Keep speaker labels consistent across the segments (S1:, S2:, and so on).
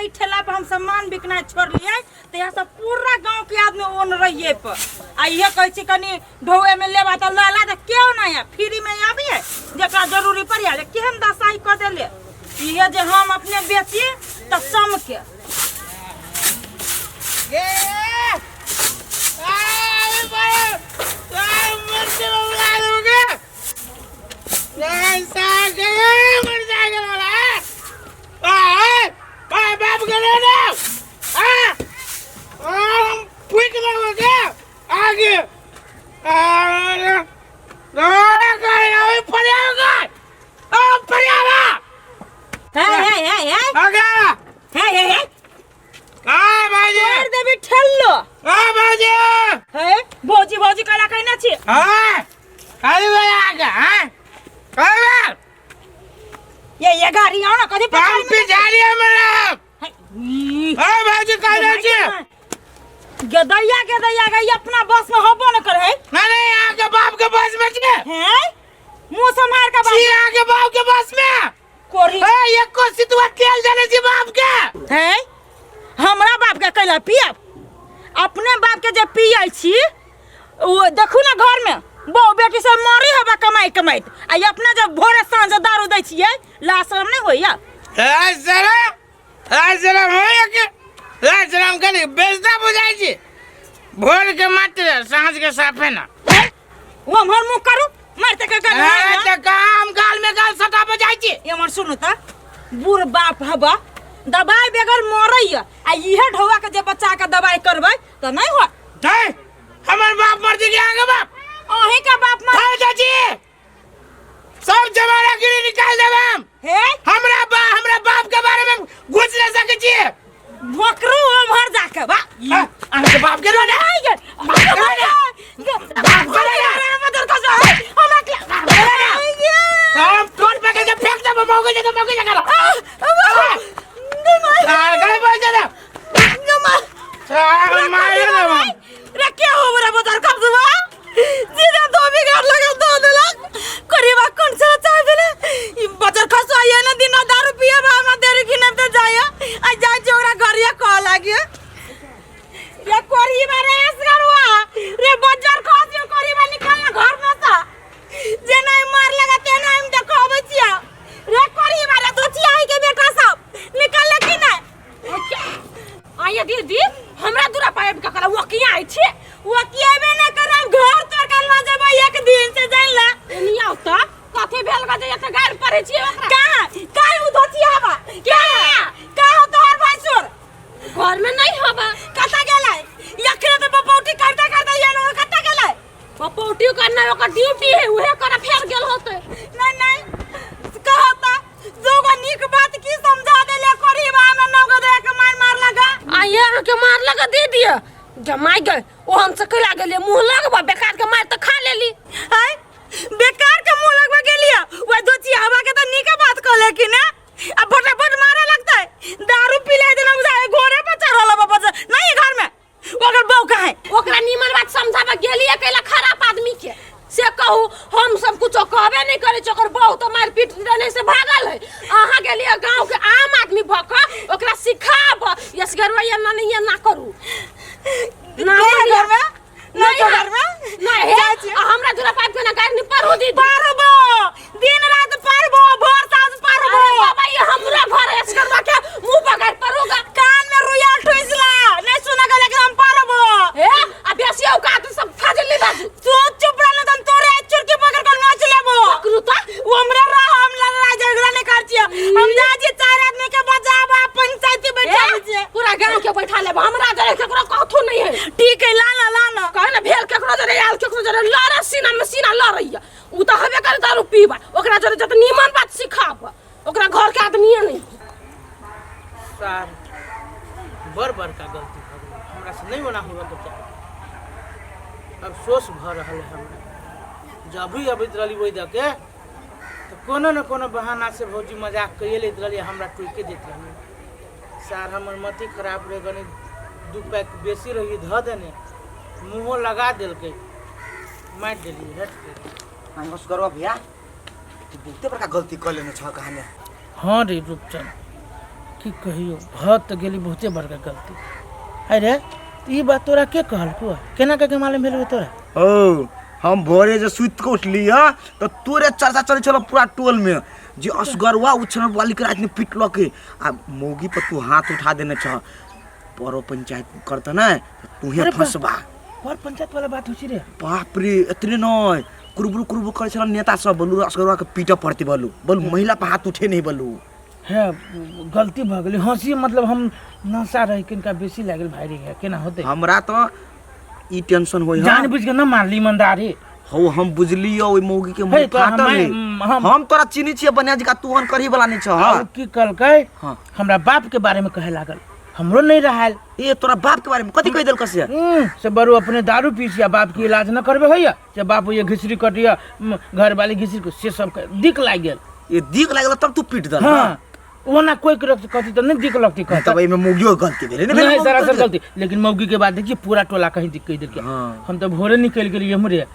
S1: ई ठेला पे हम सामान बिकना छोड़ लिए तो यहाँ सब पूरा गांव के आदमी ओन रहिए पर आ ये कहै छी कनी ढोए में लेबा त लाला त क्यों ना है फ्री में आबी है जेकरा जरूरी पड़ी है केहन दसाई क देले ये जे हम अपने बेची त सम के
S2: ये आय बड़े आय मरते बबला दोगे ये सागे मर जाएगा वाला आय आय बाप करे ना हम क्विक दोगे आगे अरे रोड़ा का ये पड़ेगा अब पड़ेगा
S1: है
S2: आगे
S1: है
S2: आ बाजे
S1: कर देबी ठल्लो
S2: आ बाजे
S1: है भौजी भौजी कला कहना छी
S2: हां खाली वाला आगे हां काय
S1: ये गाड़ी आओ ना कदी
S2: पंप पे जा रही है मेरा हां बाजे कहना छी
S1: गदैया गई अपना बस में होबो न करे
S2: नहीं आगे बाप के बस में छे
S1: हैं मुंह संभाल के बात
S2: आगे बाप के बस में
S1: कोरी
S2: ए एक को सितवा तेल जाने छी बाप के
S1: हैं हमरा बाप के कैला पियब अपने बाप के जे पियै छी वो देखू ना घर में बहू बेटी सब मरी हबा कमाई कमाइत आ ये अपने जब भोरे सांझ दारू दै छियै लाशरम नहीं होइया
S2: जरा होइया के जरा कनी बेइज्जती बुझाई छी भोर के मात्र सांझ के साफे ना
S1: वो हमर मुंह करू मारते के
S2: त काम गाल में गाल सटा बजाई छी
S1: ये हमर सुनु त बूढ़ बाप हबा दवाई बेगर मरैया आ इहे ढौआ के जे बच्चा के दवाई करबै त नहीं हो
S2: दे हमर बाप मर गया आगे बाप
S1: अही का बाप मर
S2: हां चाची सब जमाना गिरी निकाल देब हम
S1: हे
S2: हमरा बाप के बारे में घुस न सके छी
S1: भोकरू मर जाके बा
S2: अहाँ बाप के ना
S1: मदर का हमरा के
S2: हम टोन पे के फेंक देब मौके जगह गए बोल जा मार देब
S1: रे क्या हो बरा बदर कब सुबह सीधा 2 बिघा लगा 2 लाख करीबा कौन सा चाह देले ई बदर खसो आया ना दिन दारू पिया हमरा देरी खिने त जाया आ जाय जोरा घरिया कह लागे ये करीबा रे असगरवा रे बजर खसियो करीबा निकलना घर में सा जे नहीं मार लगा ते नहीं हम देखबै छिया रे करीबा रे तो छिया के बेटा सब निकल कि नहीं आया दीदी हमरा दूरा पाइब का कला वो किया आई छे वो किएबे न करब घर तोर कल न जेबै एक दिन से जानला नहीं आवता कथे भेल का जे एते गाड़ पड़े छी ओकरा काई उधोती हवा क्या का हो तोहर भासुर घर में नहीं हवा कता गेलै यखने तो पपौटी करता ये न कता गेलै पपौटी करना ओकर ड्यूटी है उहे कर फेर गेल होते नहीं कहता जोगा नीक बात की समझा देले करीबा में नगो दे के मार लगा आये के मार लगा दे दिया जमाई गए ओ हमसे कला गेले मुंह लगबा बेकार के मार त खा लेली है बेकार के मुंह लगबा गेलिया वो दोची हवा के त नीके बात कहले कि ना अब फटाफट मारे लगता है दारू पी ले देना बुझाए घोड़े पे चढ़ल बाबा नहीं घर में ओकर बहू का है ओकरा नीमन बात समझाबा गेलिया कैला खराब आदमी के से कहू हम सब कुछ कहबे नहीं करे चकर बहू तो मार पीट देने से भागल है अहाँ के लिए गांव के आम आदमी भक ओकरा सिखाब यस गरवैया ना नहीं ना करू ना घर में नहीं घर में नहीं है हमरा दूरा पाइप के ना गाड़ी नहीं पारो दी पारबो दिन रात पारबो भोर सांझ पारबो बाबा ये हमरा घर है यस गरवा के मुंह पकड़ परोगा कान में रुयाल ठोइसला नहीं सुना गले कि हम पारबो ए अब ऐसे का तो सब फाजली बाजू तू चुप रहना तन तोरे चुरकी पकड़ कर नाच लेबो पकड़ू तो वो हमरा रहा हम लड़ा झगड़ा नहीं करछिया हम जाजी 4 आदमी के बजाबा पंचायती बैठा छे पूरा गांव के बैठा लेबो हमरा जरे केकरो कहथु नहीं है ठीक है लाना कहना भेल केकरो जरे आल केकरो जरे लड़ा सीना में सीना लड़ैया उ त हबे कर दारू पीबा ओकरा जरे जत नीमन बात सिखाब ओकरा घर के आदमी नहीं
S2: सर बर का गलती हमरा से नहीं बना होगा तो क्या अफसोस भ रहल है हमरा जब भी अबैत रहली ओइ दके तो कोनो न कोनो बहाना से भौजी मजाक कइए लेत रहली हमरा टोइके देत रहली सर हमर मति खराब रह गनी 2 पैक बेसी रही ध देने मुंह लगा देलके मार देली हट
S3: हम बस करवा भैया तू बहुते बड़का गलती कर लेने छ कहानी
S2: हां रे रूपचंद की कहियो भ तो गेली बहुते बड़का गलती। अरे ई बात तोरा के कहल को केना के मालूम भेल तोरा?
S3: ओ हम भोरे जे सुत के उठली तो तोरे चर्चा चले चलो पूरा टोल में जे असगरवा उछन वाली के रात में पिटलो के आ मौगी पर तू हाथ उठा देने छ परो पंचायत करत ना तू हे फंसबा।
S2: पर पंचायत वाला बात होची रे?
S3: बाप रे इतने नय कुरबुर करे छला नेता सब बोलू असगरवा के पीटा पड़ती बोलू महिला पर हाथ उठे नहीं बोलू।
S2: है गलती भ गेली हंसी मतलब हम नशा रह किनका बेसी लागल भाई रे केना होते
S3: हमरा तो ई टेंशन होई
S2: जान बुझ के न मारली ईमानदारी
S3: हो हम बुझली ओइ मौगी के मुंह फाटल रे हम तोरा चिनी छिए बनिया जी का तू अन करही वाला नहीं छ। हां
S2: की कहलकै हमरा बाप के बारे में कहे लागल हमरो नहीं रहल।
S3: ए तोरा बाप के बारे में कथि कह देल कसे
S2: से बड़ो अपने दारू पीसिया बाप के इलाज न करबे होइया से बाप ये घिसरी कटिया घर वाली घिसरी को से सब दिक लाग गेल।
S3: ये दिक लागल तब तू पीट दल।
S2: हां ओना कोई के कथि त नहीं दिक लगती कह
S3: तब एमे मौगियो गलती भेले
S2: नहीं सरासर गलती लेकिन मौगी के बाद देखिए पूरा टोला कहीं दिक कह देल के हम तो भोरे निकल गेली हमरे।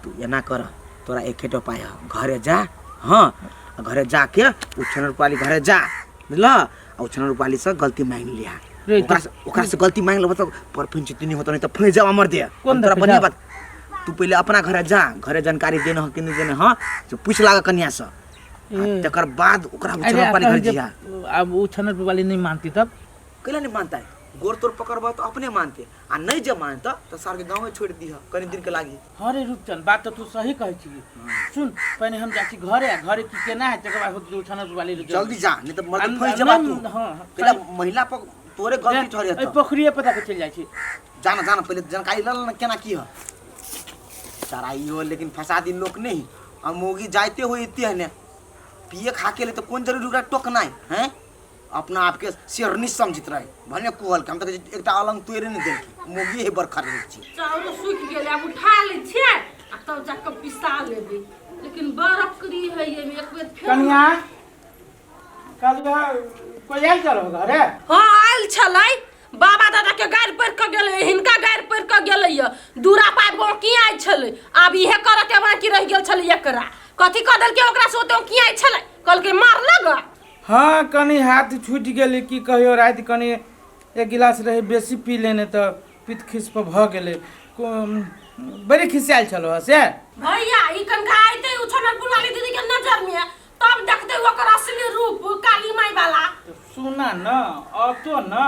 S3: तू एना कर तोरा एकेटो पाय घरे जा। हां घरे जाके उछन रूपाली घरे जा बुझला उछन रूपाली से गलती मांग लिया ओकरा से गलती मांग लेब तो पर पंचायत नहीं होत नहीं तो फंस जा मर दे कौन तोरा बढ़िया बात। तू पहले अपना घरे जा घरे जानकारी देना हो कि नहीं देना। हां जो पूछ लागा कन्या से तकर बाद ओकरा उछन रूपाली घर जिया।
S2: अब उछन रूपाली नहीं मानती तब
S3: कैला नहीं मानता है गोर तोर पकड़बा तो अपने मानते आ नहीं जब मानता तो सार के गांव में छोड़ दी कनी दिन के लागी।
S2: अरे रुपचंद बात तो तू सही कहै छी। सुन पहले हम जाची घरे की केना है तकर बाद होत उछन वाली
S3: जल्दी जा नहीं तो मर्द फंस जाबा तू। पहला महिला पर तोरे गलती ठहरे त
S2: पोखरिए पता के चल जाय छी।
S3: जाना पहले जानकारी ल न केना की ह सारा इहो लेकिन फसा दिन लोग नहीं हम मोगी जाते हो इते है ने पिए खा के ले तो कौन जरूरी ओकरा टोकना है अपना आप के शेरनी समझित रहे भने कहल हम त एकटा अलंग तोरे न देल मोगी हे बर खरीद छी
S1: चाउर सुख गेले अब उठा ले छे आ तब जाके पिसा लेबे लेकिन बरकरी है ये एक बेर फेर
S2: कन्या कलवा कोई आइल चलो घरे।
S1: हां आइल छलै बाबा दादा के गाड़ पर क गेले हिनका गाड़ पर क गेले दूरा पार बाकी आइ छलै अब इहे करे के बाकी रह गेल छलै एकरा कथि क देल के ओकरा सोते की आइ छलै कल के मार लगा।
S2: हाँ कनी हाथ छूट गेले की कहियो रात कनी एक गिलास रहे बेसी पी लेने तो पित खिस पर भ गेले बड़ी खिसियाल चलो से
S1: भैया ई कनका आइते उछनर पुलाली दीदी के नजर में तब देखते ओकर असली रूप काली माई वाला।
S2: सुना न अब तो न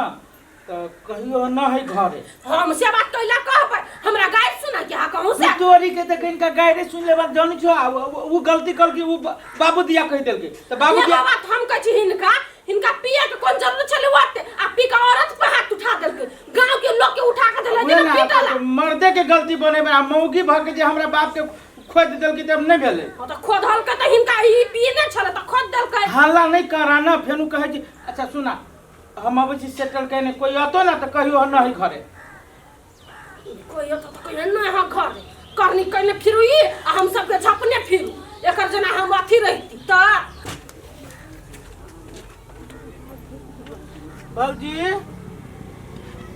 S2: तो कहियो न है घरे
S1: हम से बात कइला कहबै हमरा गाय सुना के हा कहूं से
S2: तोरी के त कनका गायरे सुन ले बात जानि छो वो गलती कर के वो बाबू दिया कह देल के त बाबू दिया
S1: बात हम कह छी हिनका पिया के कोन जरूरत छले वाटे आ पी के औरत पे हाथ उठा देल के गांव के लोग के उठा के देले दिन पीटला
S2: मर्दे के गलती बने में मौगी भ के जे हमरा बाप के खोद देल के तब नहीं भेले
S1: त खोदल के त हिनका ई पीने छले त खोद देल के
S2: हल्ला नहीं कराना फेनु कहे छी। अच्छा सुना हम अब छी सेटल कहने कोई आतो ना तो कहियो न है घरे
S1: कोई आतो तो कोई न है घरे करनी कने फिरू ई आ हम सब के झपने फिरू एकर जना हम अथी रहती त
S2: बाबूजी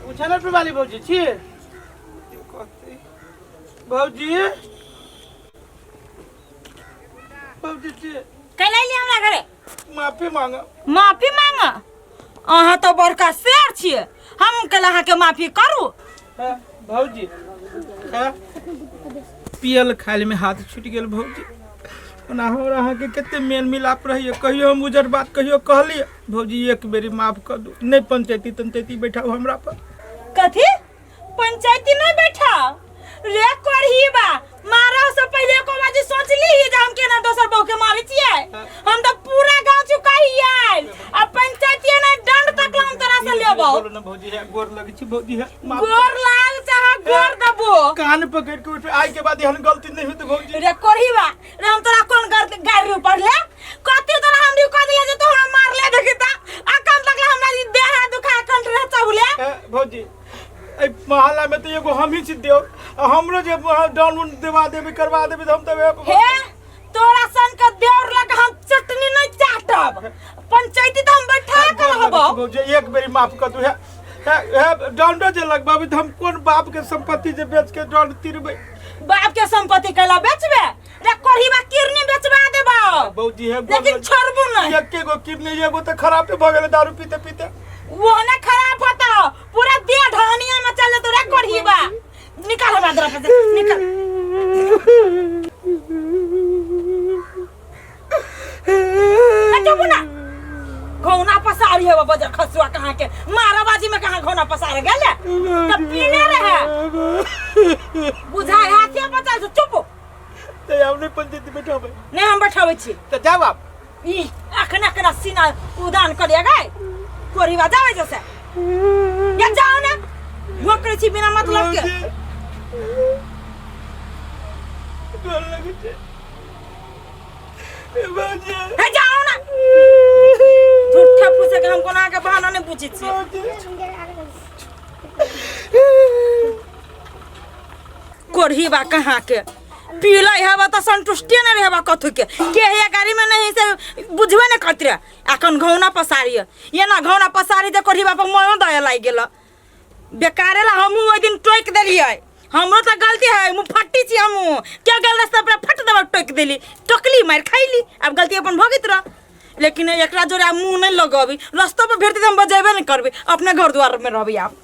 S2: उछाना पे वाली बाबूजी छी बाबूजी छी
S1: कैला ले हमरा घरे
S2: माफी
S1: मांगा अहाँ तो बड़का शेर छिए हम कल अहाँ के माफी करू।
S2: भौजी पियल खाली में हाथ छूट गेल भौजी ओना हो अहाँ के कते मेल मिलाप रहिए कहियो हम उजर बात कहियो कहलिए भौजी एक बेरी माफ कर दू नहीं पंचायती बैठाओ हमरा पर
S1: कथी पंचायती नहीं बैठाओ रे करही बा मारा से पहले को बाजी सोच ली जे हम केना दोसर बहू के मारी छिए हम तो पूरा गांव चुकाई आइल अब पंचायती ने दंड तक हम तोरा से लेबो
S2: बोलो ना भौजी है गोर लगे छी भौजी है
S1: गोर लाग चाहे गोर दबो
S2: कान पकड़ के उठ आई के बाद हन गलती नहीं होत भौजी
S1: रे करही बा रे हम तोरा कोन गाड़ी ऊपर ले कथि तोरा हम कह दिया जे तोरा मार ले देखिता अकन तक हमरा देह दुखा कंठ रह चाउले
S2: भौजी ए मोहल्ला में तो एगो हम ही छी देव हमरो जे डाउन देवा देबे करवा देबे हम तब
S1: हे तोरा सन के देवर लग हम चटनी नहीं चाटब पंचायती तो हम बैठा कर हबो
S2: भौजी एक बेरी माफ कर दू है डाउन जे लग बाबू हम कोन बाप के संपत्ति जे बेच के डाउन तिरबे
S1: बाप के संपत्ति कैला बेचबे रे कोढ़ी बा किरनी बेचबा देबा
S4: बौजी है
S1: लेकिन छोड़बू नहीं
S4: एके गो किडनी एगो तो खराब पे भ गेले दारू पीते पीते
S1: वो ना खराब होता पूरा देह ढानिया में चले तो रे कोढ़ी बा निकाल हमरा दर पे निकाल ना घोना पसारी है बाबा खसुआ कहाँ के माराबाजी में कहाँ घोना पसार गेले तब पीने रहे बुझाय हाथे बचा चुप
S4: ते हमने पंचायत बैठाबे
S1: नहीं हम बैठावे छी
S4: तो जाओ आप
S1: ई अखना सीना उदान करिया गए कोरी जावे जैसे या जाओ ना नौकरी छी बिना मतलब के
S4: डर लगे छे ए बाजी
S1: है जाओ ना झूठा पूछे के हमको ना के बहाना नहीं पूछी छी कोढ़ी बा कहाँ के पीला हवा तो संतुष्टि न रहबा कथु के हे गाड़ी में नहीं से बुझबे न कतरे अखन घौना पसारी ये ना घौना पसारी जे कोढ़ी बा पर मनो दया लाग गेल बेकारे ला हमू ओइ दिन टोक देलिए हमरो तो गलती है मु फट्टी छी हमू क्या गल रास्ता पर फट दबा टोक देली टोकली मार खाइली अब गलती अपन भगित रह लेकिन एकरा जोरे मुंह नहीं लगबी रास्ता पर भेटते हम बजेबे नहीं करबे अपने घर द्वार में रहबी आप